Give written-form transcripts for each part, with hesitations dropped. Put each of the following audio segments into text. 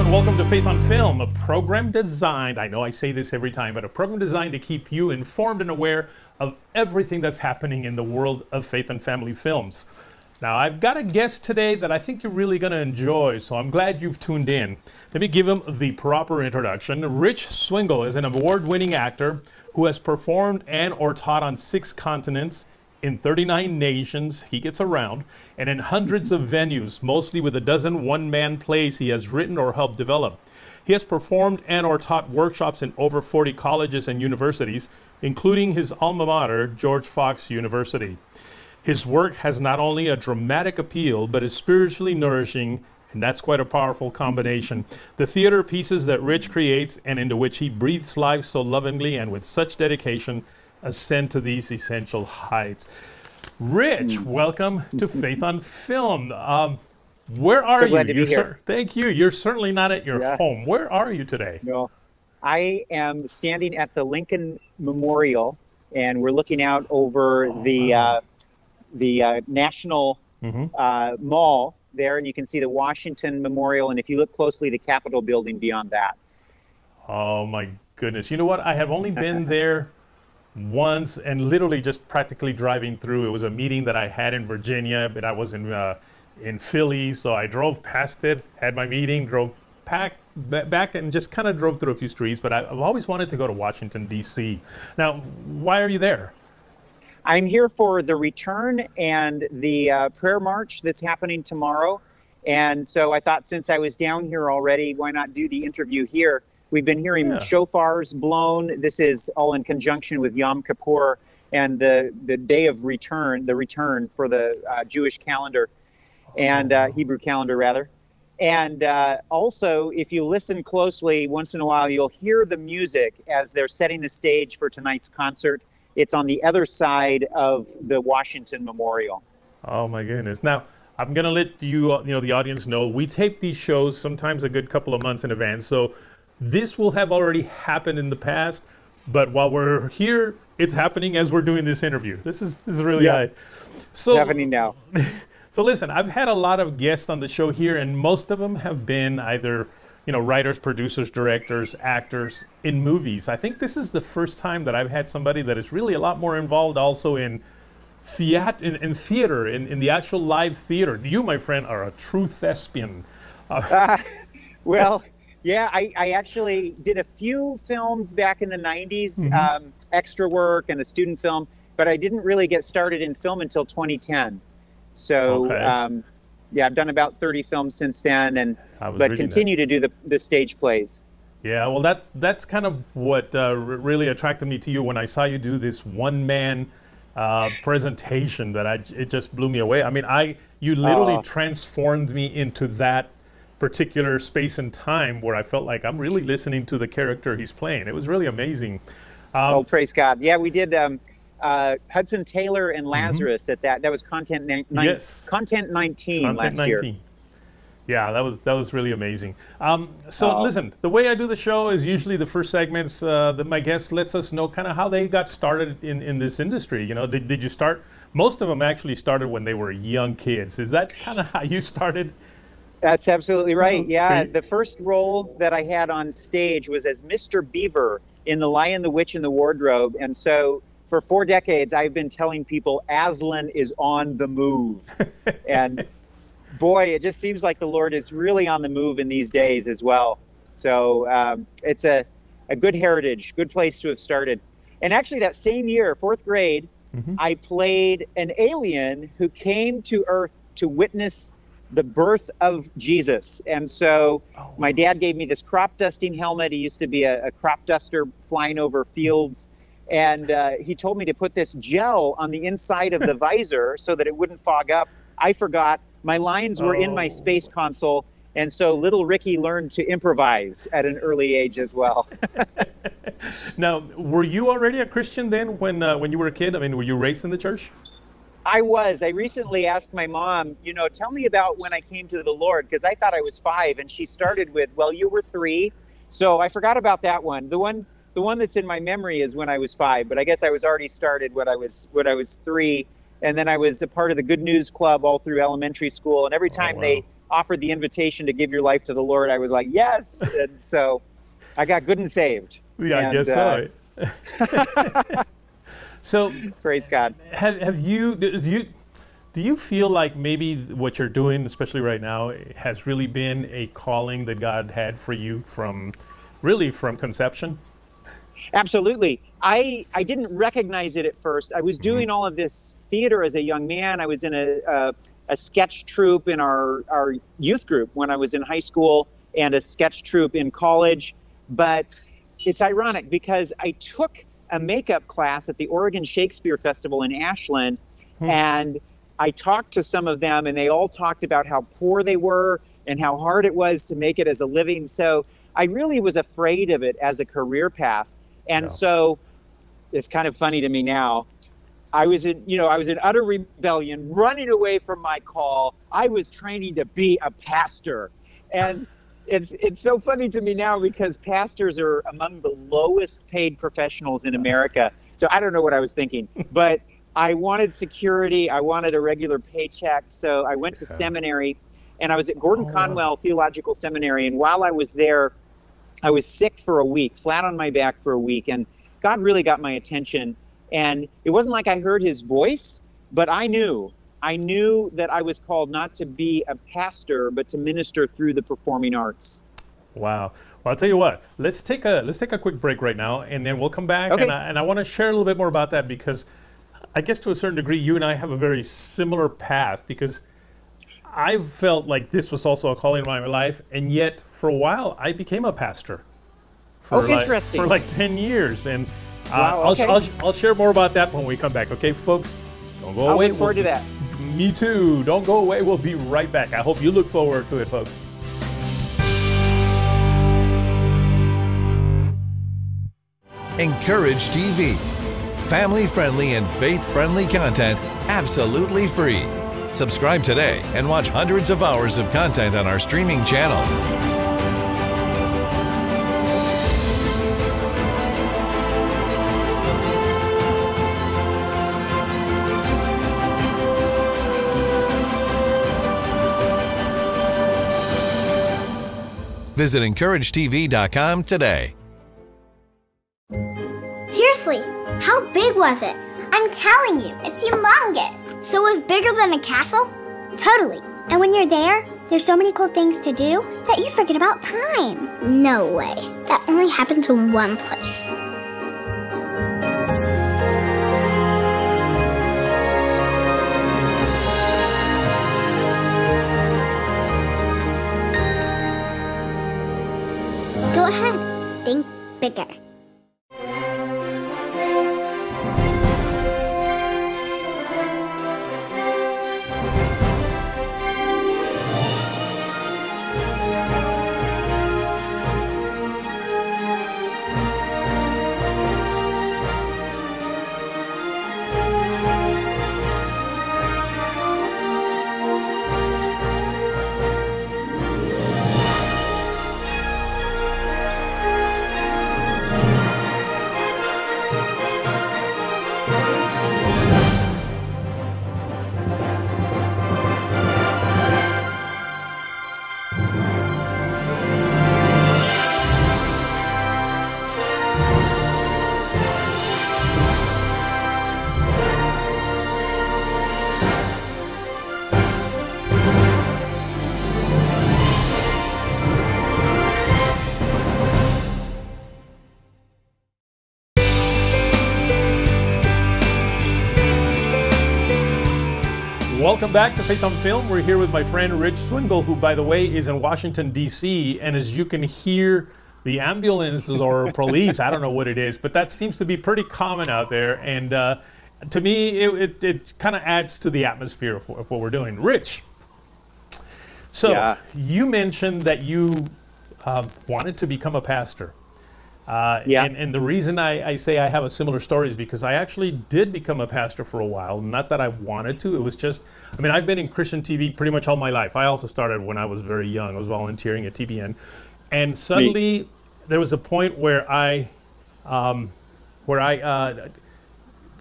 and welcome to Faith on Film, a program designed, I know I say this every time, but a program designed to keep you informed and aware of everything that's happening in the world of faith and family films. Now, I've got a guest today that I think you're really going to enjoy, so I'm glad you've tuned in. Let me give him the proper introduction. Rich Swingle is an award-winning actor who has performed and or taught on 6 continents, in 39 nations, he gets around, and in hundreds of venues, mostly with a dozen one-man plays he has written or helped develop. He has performed and or taught workshops in over 40 colleges and universities, including his alma mater, George Fox University. His work has not only a dramatic appeal, but is spiritually nourishing, and that's quite a powerful combination. The theater pieces that Rich creates and into which he breathes life so lovingly and with such dedication ascend to these essential heights. Rich, welcome to Faith on Film. Where are you? Glad to be here. Thank you. You're certainly not at your home. Where are you today? No, I am standing at the Lincoln Memorial, and we're looking out over the National Mall there, and you can see the Washington Memorial, and if you look closely, the Capitol building beyond that. Oh my goodness. You know what? I have only been there once, and literally just practically driving through. It was a meeting that I had in Virginia, but I was in Philly, so I drove past it, had my meeting, drove back and just kind of drove through a few streets, but I've always wanted to go to Washington, D.C. Now, why are you there? I'm here for the return and the prayer march that's happening tomorrow, and so I thought since I was down here already, why not do the interview here? We've been hearing shofars blown. This is all in conjunction with Yom Kippur and the day of return, the return for the Jewish calendar and Hebrew calendar, rather. And also, if you listen closely, once in a while, you'll hear the music as they're setting the stage for tonight's concert. It's on the other side of the Washington Memorial. Oh, my goodness. Now, I'm going to let the audience know, we tape these shows sometimes a good couple of months in advance. So this will have already happened in the past, but while we're here, it's happening as we're doing this interview. This is really nice. So, it's happening now. So listen, I've had a lot of guests on the show here, and most of them have been either writers, producers, directors, actors in movies. I think this is the first time that I've had somebody that is really a lot more involved also in theater, in the actual live theater. You, my friend, are a true thespian. Well, yeah, I actually did a few films back in the 90s, extra work and a student film, but I didn't really get started in film until 2010. So, yeah, I've done about 30 films since then, but continue to do the stage plays. Yeah, well, that's kind of what really attracted me to you when I saw you do this one-man presentation. It just blew me away. I mean, you literally transformed me into that particular space and time where I felt like I'm really listening to the character he's playing. It was really amazing. Oh, praise God. Yeah, we did Hudson Taylor and Lazarus at that. That was Content 19 last year. Yeah, that was really amazing. Listen, the way I do the show is usually the first segments that my guest lets us know kind of how they got started in this industry. Did you start? Most of them actually started when they were young kids. Is that kind of how you started? That's absolutely right. Yeah, the first role that I had on stage was as Mr. Beaver in The Lion, the Witch, and the Wardrobe. And so for 4 decades, I've been telling people Aslan is on the move. And boy, it just seems like the Lord is really on the move in these days as well. So it's a good heritage, good place to have started. And actually that same year, 4th grade, I played an alien who came to Earth to witness the birth of Jesus. And so my dad gave me this crop dusting helmet. He used to be a crop duster flying over fields. And he told me to put this gel on the inside of the visor so that it wouldn't fog up. I forgot. My lines were in my space console. And so little Ricky learned to improvise at an early age as well. Now, were you already a Christian then when you were a kid? I mean, were you raised in the church? I was. I recently asked my mom, tell me about when I came to the Lord, because I thought I was 5, and she started with, well, you were 3. So I forgot about that one. The one that's in my memory is when I was 5, but I guess I was already started when I was 3. And then I was a part of the Good News Club all through elementary school. And every time they offered the invitation to give your life to the Lord, I was like, yes. And so I got good and saved. Yeah, and, I guess so. So praise God. Do you feel like maybe what you're doing, especially right now, has really been a calling that God had for you from conception? Absolutely. I didn't recognize it at first. I was doing all of this theater as a young man. I was in a sketch troupe in our youth group when I was in high school, and a sketch troupe in college. But it's ironic because I took a makeup class at the Oregon Shakespeare Festival in Ashland, and I talked to some of them, and they all talked about how poor they were and how hard it was to make it as a living. So I really was afraid of it as a career path. And so it's kind of funny to me now. I was in utter rebellion, running away from my call. I was training to be a pastor. And it's so funny to me now because pastors are among the lowest paid professionals in America. So I don't know what I was thinking, but I wanted security. I wanted a regular paycheck. So I went to seminary, and I was at Gordon Conwell Theological Seminary. And while I was there, I was sick for a week, flat on my back for a week, and God really got my attention. And it wasn't like I heard his voice, but I knew that I was called not to be a pastor, but to minister through the performing arts. Wow. Well, I'll tell you what, let's take a quick break right now, and then we'll come back. Okay. And I want to share a little bit more about that, because I guess to a certain degree, you and I have a very similar path, because I felt like this was also a calling in my life, and yet for a while I became a pastor interesting. For like 10 years. And wow, okay. I'll share more about that when we come back. Okay, folks, don't go away. I look forward to that. Me too. Don't go away. We'll be right back. I hope you look forward to it, folks. Encourage TV. Family-friendly and faith-friendly content absolutely free. Subscribe today and watch hundreds of hours of content on our streaming channels. Visit encouragetv.com today. Seriously, how big was it? I'm telling you, it's humongous. So it was bigger than a castle? Totally. And when you're there, there's so many cool things to do that you forget about time. No way. That only happens in one place. Go ahead. Think bigger. Welcome back to Faith on Film. We're here with my friend Rich Swingle, who, by the way, is in Washington, D.C. And as you can hear, the ambulances or police, I don't know what it is, but that seems to be pretty common out there. And to me, it kind of adds to the atmosphere of what we're doing. Rich, so you mentioned that you wanted to become a pastor. And the reason I say I have a similar story is because I actually did become a pastor for a while. Not that I wanted to. It was just, I mean, I've been in Christian TV pretty much all my life. I also started when I was very young. I was volunteering at TBN. And suddenly there was a point where I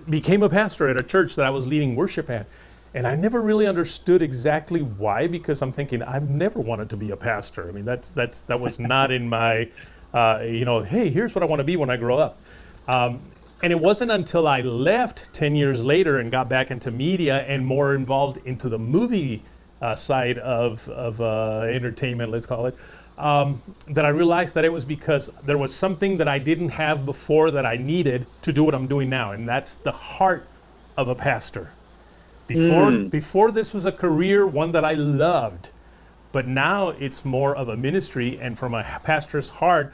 became a pastor at a church that I was leading worship at. And I never really understood exactly why, because I'm thinking I've never wanted to be a pastor. I mean, that was not in my, you know, hey, here's what I want to be when I grow up. And it wasn't until I left 10 years later and got back into media and more involved into the movie side of entertainment, let's call it, that I realized that it was because there was something that I didn't have before that I needed to do what I'm doing now, and that's the heart of a pastor. Before this was a career, one that I loved, but now it's more of a ministry, and from a pastor's heart,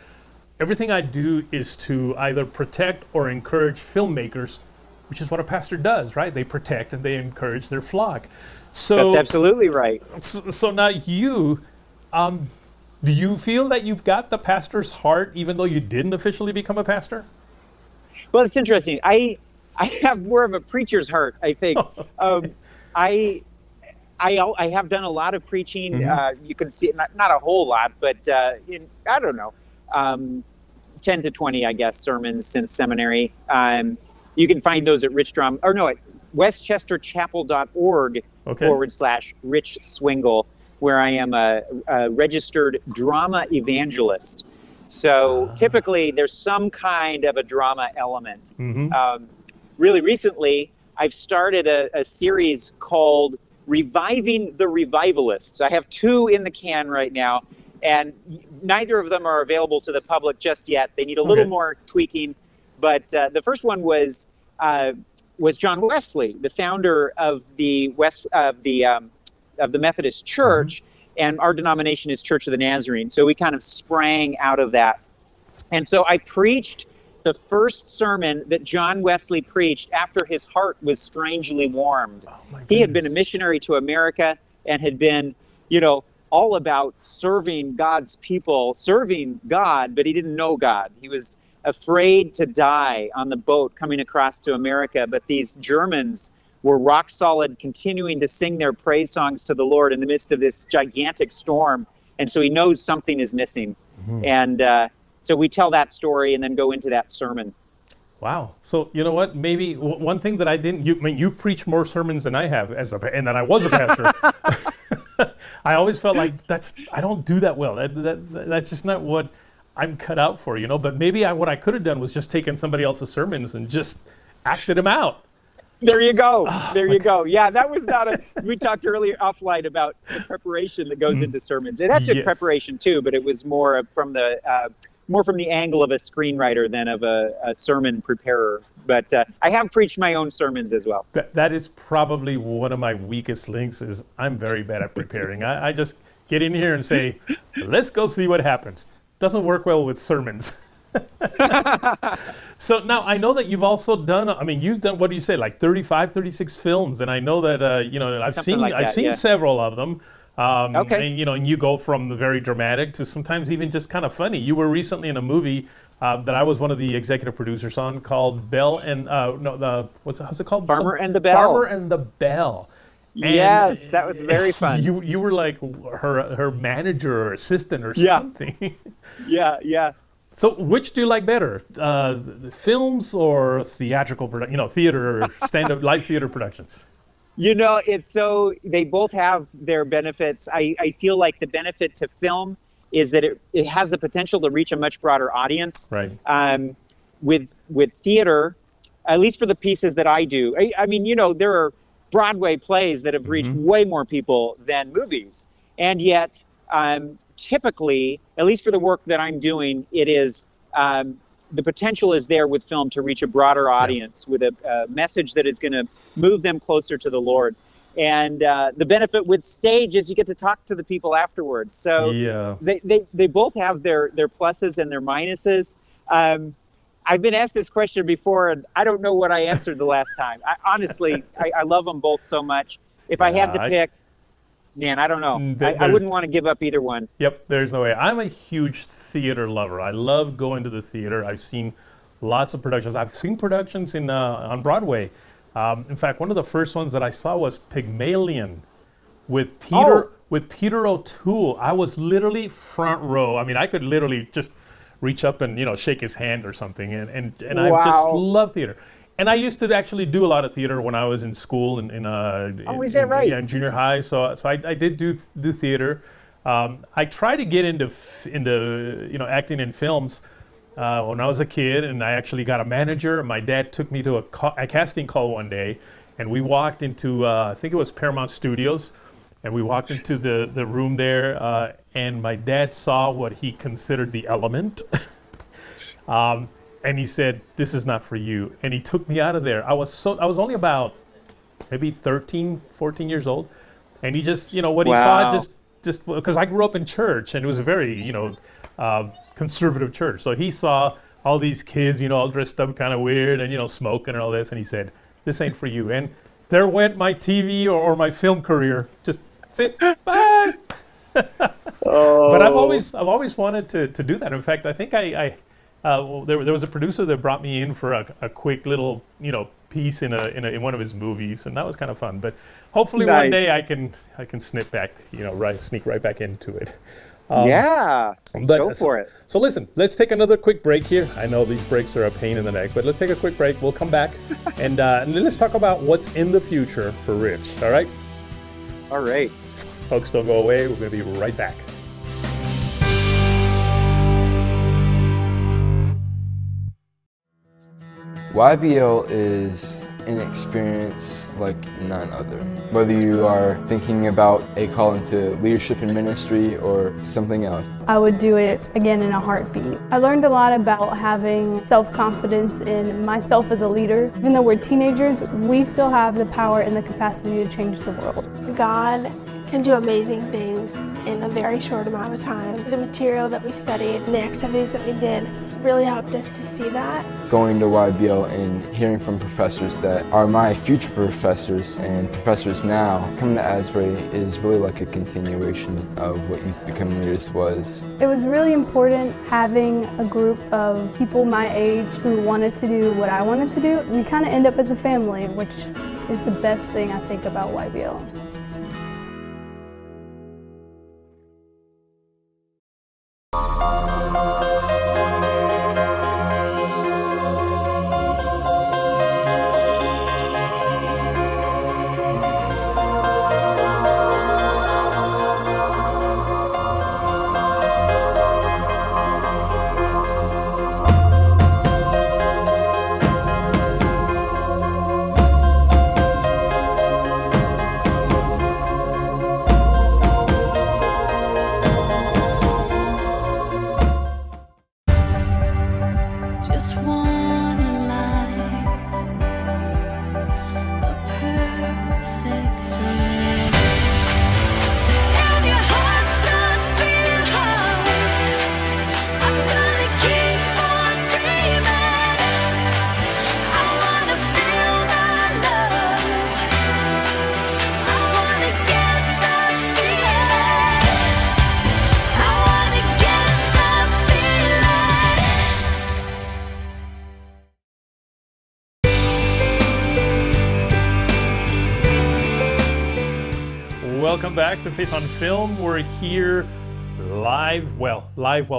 everything I do is to either protect or encourage filmmakers, which is what a pastor does, right? They protect and they encourage their flock. So that's absolutely right. So now you, do you feel that you've got the pastor's heart, even though you didn't officially become a pastor? Well, it's interesting. I have more of a preacher's heart, I think. I have done a lot of preaching. You can see, not a whole lot, but I don't know, 10 to 20, I guess, sermons since seminary. You can find those at at westchesterchapel.org /Rich Swingle, where I am a registered drama evangelist. So typically there's some kind of a drama element. Really recently, I've started a series called Reviving the Revivalists. I have 2 in the can right now, and neither of them are available to the public just yet. They need a little more tweaking. But the first one was John Wesley, the founder of the Methodist Church, and our denomination is Church of the Nazarene. So we kind of sprang out of that. And so I preached the first sermon that John Wesley preached after his heart was strangely warmed. He had been a missionary to America and had been, you know, all about serving God's people, serving God, but he didn't know God. He was afraid to die on the boat coming across to America, but these Germans were rock solid, continuing to sing their praise songs to the Lord in the midst of this gigantic storm. And so he knows something is missing. And so we tell that story and then go into that sermon. Wow. So you know what? Maybe one thing that I didn't. You've preached more sermons than I have, and that I was a pastor. I always felt like I don't do that well. That's just not what I'm cut out for, you know. But maybe what I could have done was just taken somebody else's sermons and just acted them out. There you go. There you go. Yeah, that was not we talked earlier offline about the preparation that goes into sermons. And that took preparation too, but it was more from the angle of a screenwriter than of a sermon preparer. But I have preached my own sermons as well. That is probably one of my weakest links. Is I'm very bad at preparing. I just get in here and say, let's go see what happens. Doesn't work well with sermons. So now I know that you've also done, you've done, what do you say, like 35, 36 films. And I know that, you know, I've seen several of them. And, you know, and you go from the very dramatic to sometimes even just kind of funny. You were recently in a movie that I was one of the executive producers on called Bell and, how's it called? Farmer and the Bell. Farmer and the Bell. And yes, that was very fun. You were like her manager or assistant or something. Yeah. So which do you like better, films or theatrical, theater, stand-up, live theater productions? You know, they both have their benefits. I feel like the benefit to film is that it has the potential to reach a much broader audience. Right. With theater, at least for the pieces that I do, I mean, you know, there are Broadway plays that have reached way more people than movies. And yet, typically, at least for the work that I'm doing, it is the potential is there with film to reach a broader audience with a message that is going to move them closer to the Lord. And the benefit with stage is you get to talk to the people afterwards. So they both have their pluses and their minuses. I've been asked this question before, and I don't know what I answered the last time. Honestly, I love them both so much. If I had to pick, man, I don't know. I wouldn't want to give up either one. Yep, there's no way. I'm a huge theater lover. I love going to the theater. I've seen lots of productions. I've seen productions on Broadway. In fact, one of the first ones that I saw was Pygmalion with Peter O'Toole. I was literally front row. I mean, I could literally just reach up and shake his hand or something. And I just love theater. And I used to actually do a lot of theater when I was in school is that right? Yeah, in junior high. So I did do theater. I tried to get into acting in films when I was a kid, and I actually got a manager. My dad took me to a casting call one day, and we walked into I think it was Paramount Studios, and we walked into the room there, and my dad saw what he considered the element. And he said, "This is not for you." And he took me out of there. I was only about maybe 13, 14 years old. And he just, what he saw just because I grew up in church, and it was a very, conservative church. So he saw all these kids, all dressed up kind of weird and, smoking and all this. And he said, "This ain't for you." And there went my TV or my film career. Just, that's it. Bye. But I've always wanted to do that. In fact, I think there was a producer that brought me in for a quick little, piece in one of his movies, and that was kind of fun. But hopefully one day I can sneak right back into it. Go for it. So listen, let's take another quick break here. I know these breaks are a pain in the neck, but let's take a quick break. We'll come back and then let's talk about what's in the future for Rich. All right? All right. Folks, don't go away. We're going to be right back. YBL is an experience like none other. Whether you are thinking about a call into leadership and ministry or something else, I would do it again in a heartbeat. I learned a lot about having self-confidence in myself as a leader. Even though we're teenagers, we still have the power and the capacity to change the world. God can do amazing things in a very short amount of time. The material that we studied and the activities that we did really helped us to see that. Going to YBL and hearing from professors that are my future professors and professors now, coming to Asbury is really like a continuation of what Youth Becoming Leaders was. It was really important having a group of people my age who wanted to do what I wanted to do. We kind of end up as a family, which is the best thing I think about YBL. Welcome back to Faith on Film. We're here live while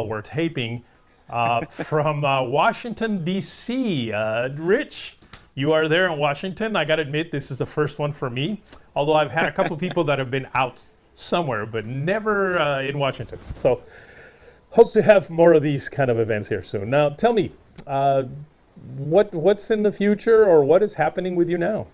we're taping from Washington, D.C. Rich, you are there in Washington. I got to admit, this is the first one for me, although I've had a couple people that have been out somewhere, but never in Washington. So hope to have more of these kind of events here soon. Now, tell me, what's in the future, or what is happening with you now?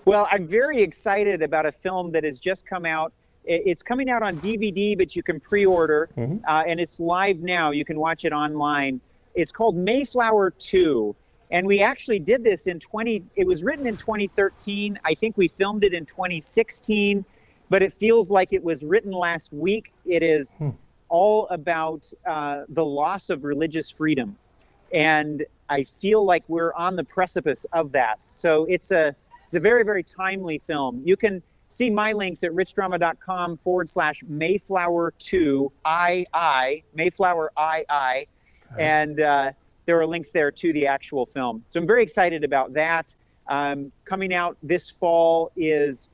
Well, I'm very excited about a film that has just come out. It's coming out on DVD, but you can pre-order, and it's live now. You can watch it online. It's called Mayflower 2, and we actually did this it was written in 2013. I think we filmed it in 2016, but it feels like it was written last week. It is all about the loss of religious freedom, and I feel like we're on the precipice of that. So it's a very, very timely film. You can see my links at richdrama.com/Mayflower2 Mayflower II, and there are links there to the actual film. So I'm very excited about that. Coming out this fall is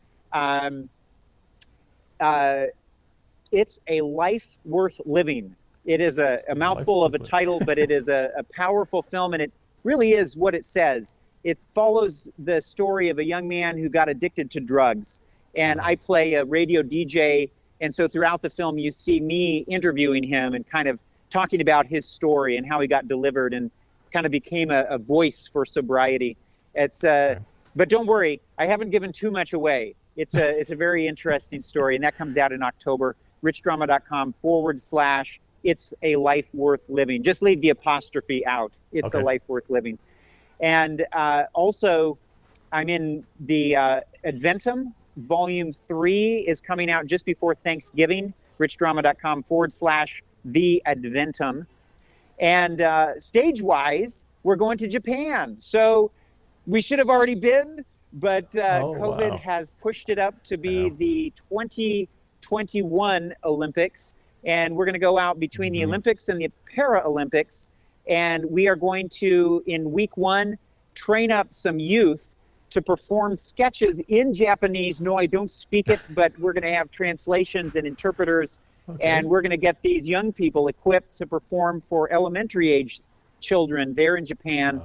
It's a Life Worth Living. It is a mouthful of a title, but it is a powerful film, and it really is what it says. it follows the story of a young man who got addicted to drugs. And I play a radio DJ. And so throughout the film, you see me interviewing him and kind of talking about his story and how he got delivered and kind of became a voice for sobriety. It's but don't worry, I haven't given too much away. It's a very interesting story, and that comes out in October. richdrama.com/It's a Life Worth Living. Just leave the apostrophe out. It's a life worth living. And also, I'm in the Adventum. Volume 3 is coming out just before Thanksgiving. richdrama.com/The Adventum. And stage-wise, we're going to Japan. So we should have already been, but COVID has pushed it up to be the 2021 Olympics. And we're going to go out between the Olympics and the Paralympics. And we are going to, in week 1, train up some youth to perform sketches in Japanese. No, I don't speak it, but we're going to have translations and interpreters. And we're going to get these young people equipped to perform for elementary age children there in Japan.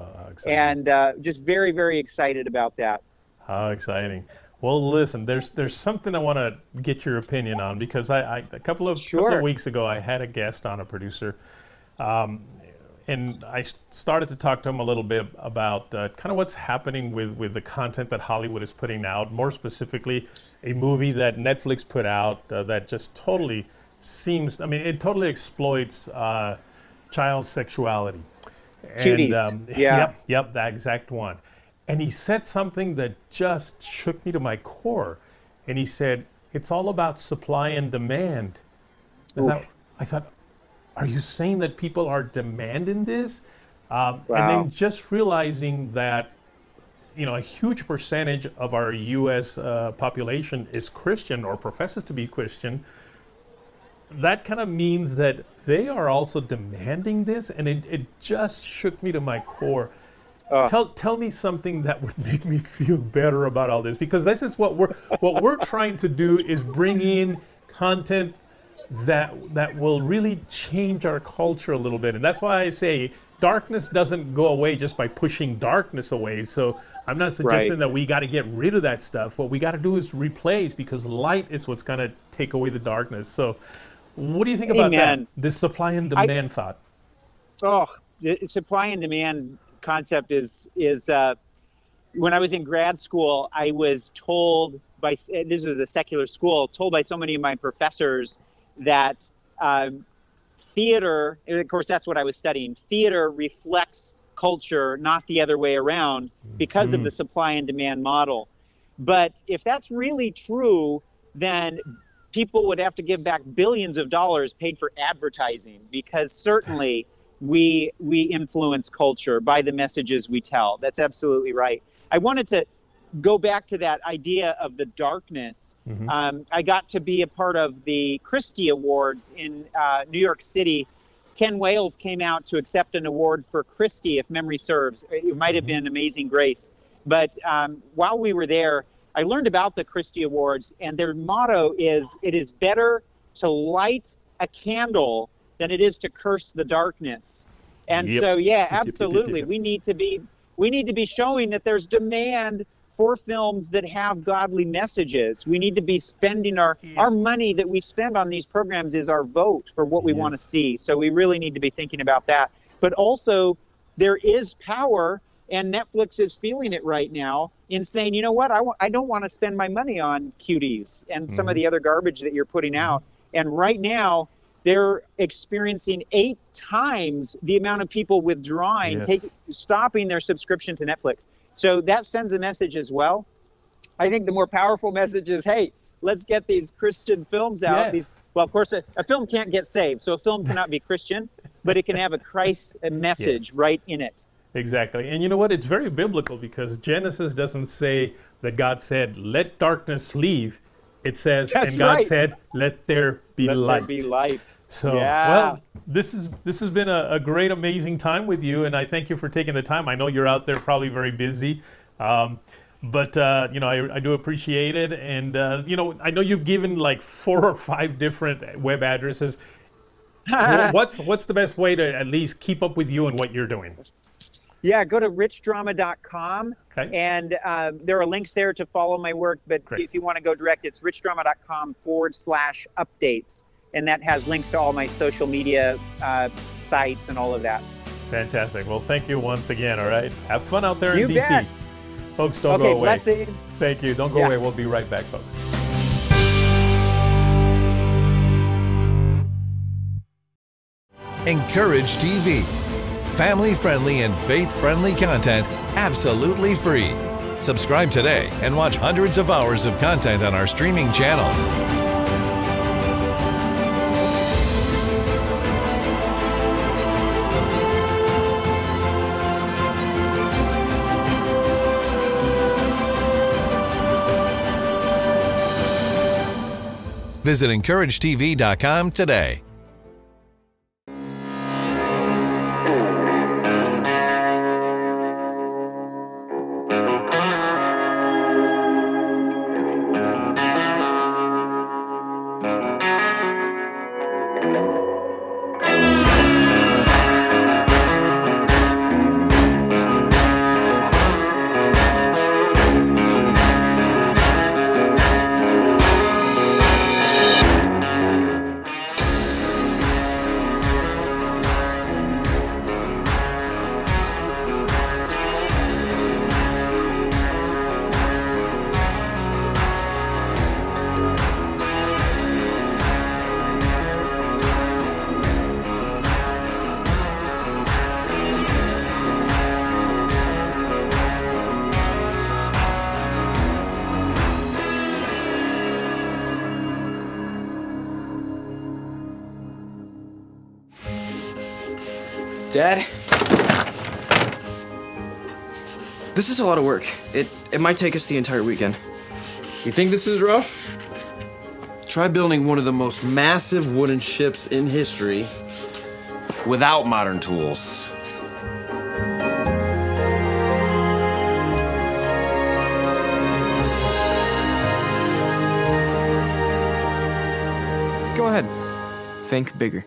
And just very, very excited about that. How exciting. Well, listen, there's something I want to get your opinion on, because a couple of weeks ago I had a guest on, a producer, and I started to talk to him a little bit about kind of what's happening with the content that Hollywood is putting out, more specifically a movie that Netflix put out that just totally seems, I mean, it totally exploits child sexuality. Cuties. And, yep, that exact one. And he said something that just shook me to my core. And he said, it's all about supply and demand. I thought, are you saying that people are demanding this? And then just realizing that, you know, a huge percentage of our U.S. Population is Christian or professes to be Christian. That kind of means that they are also demanding this. And it just shook me to my core. Tell me something that would make me feel better about all this, because this is what we're trying to do, is bring in content that will really change our culture a little bit. And that's why I say darkness doesn't go away just by pushing darkness away. So I'm not suggesting that we got to get rid of that stuff. What we got to do is replace, because light is what's going to take away the darkness. So what do you think about that? This supply and demand thought. The supply and demand concept is when I was in grad school, I was told by, this was a secular school, told by so many of my professors that theater, and of course that's what I was studying, theater reflects culture, not the other way around, because of the supply and demand model. But if that's really true, then people would have to give back billions of dollars paid for advertising, because certainly we influence culture by the messages we tell. That's absolutely right. I wanted to go back to that idea of the darkness. I got to be a part of the Christie Awards in New York City. Ken Wales came out to accept an award for Christie, if memory serves. It might have been Amazing Grace. But while we were there, I learned about the Christie Awards, and their motto is, it is better to light a candle than it is to curse the darkness. And so, yeah, absolutely. We need to be showing that there's demand for films that have godly messages. We need to be spending our money that we spend on these programs is our vote for what we want to see. So we really need to be thinking about that. But also, there is power, and Netflix is feeling it right now in saying, you know what, I don't want to spend my money on cuties and some of the other garbage that you're putting out. And right now, they're experiencing 8 times the amount of people withdrawing, stopping their subscription to Netflix. So that sends a message as well. I think the more powerful message is, hey, let's get these Christian films out. Well, of course, a film can't get saved, so a film cannot be Christian, but it can have a Christ message right in it. Exactly. And you know what? It's very biblical, because Genesis doesn't say that God said, let darkness leave. It says, and God said, let there be light. Let there be light. So, well, this has been a great, amazing time with you, and I thank you for taking the time. I know you're out there probably very busy, but you know, I do appreciate it. And you know, I know you've given like 4 or 5 different web addresses. What's the best way to at least keep up with you and what you're doing? Yeah, go to richdrama.com, Okay. and there are links there to follow my work. But Great. if you want to go direct, it's richdrama.com/updates, and that has links to all my social media sites and all of that. Fantastic. Well, thank you once again, all right? Have fun out there in You DC. bet. Folks, don't go Okay, away. blessings. Thank you. Don't go away. We'll be right back, folks. Encourage TV. Family-friendly and faith-friendly content absolutely free. Subscribe today and watch hundreds of hours of content on our streaming channels. Visit encouragetv.com today. Dad? This is a lot of work. It might take us the entire weekend. You think this is rough? Try building one of the most massive wooden ships in history without modern tools. Go ahead. Think bigger.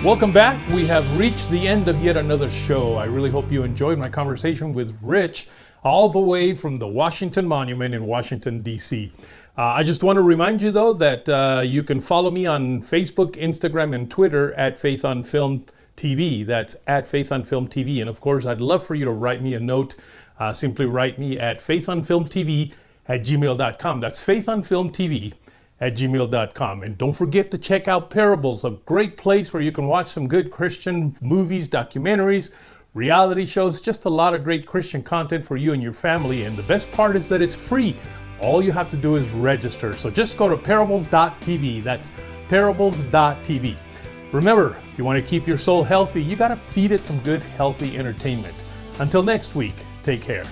Welcome back. We have reached the end of yet another show. I really hope you enjoyed my conversation with Rich, all the way from the Washington Monument in Washington, D.C. I just want to remind you, though, that you can follow me on Facebook, Instagram, and Twitter at Faith on Film TV. That's at Faith on Film TV. And, of course, I'd love for you to write me a note. Simply write me at faithonfilmtv@gmail.com. That's faithonfilmtv@gmail.com. And don't forget to check out Parables, a great place where you can watch some good Christian movies, documentaries, reality shows, just a lot of great Christian content for you and your family. And the best part is that it's free. All you have to do is register. So just go to parables.tv. That's parables.tv. Remember, if you want to keep your soul healthy, you got to feed it some good, healthy entertainment. Until next week, take care.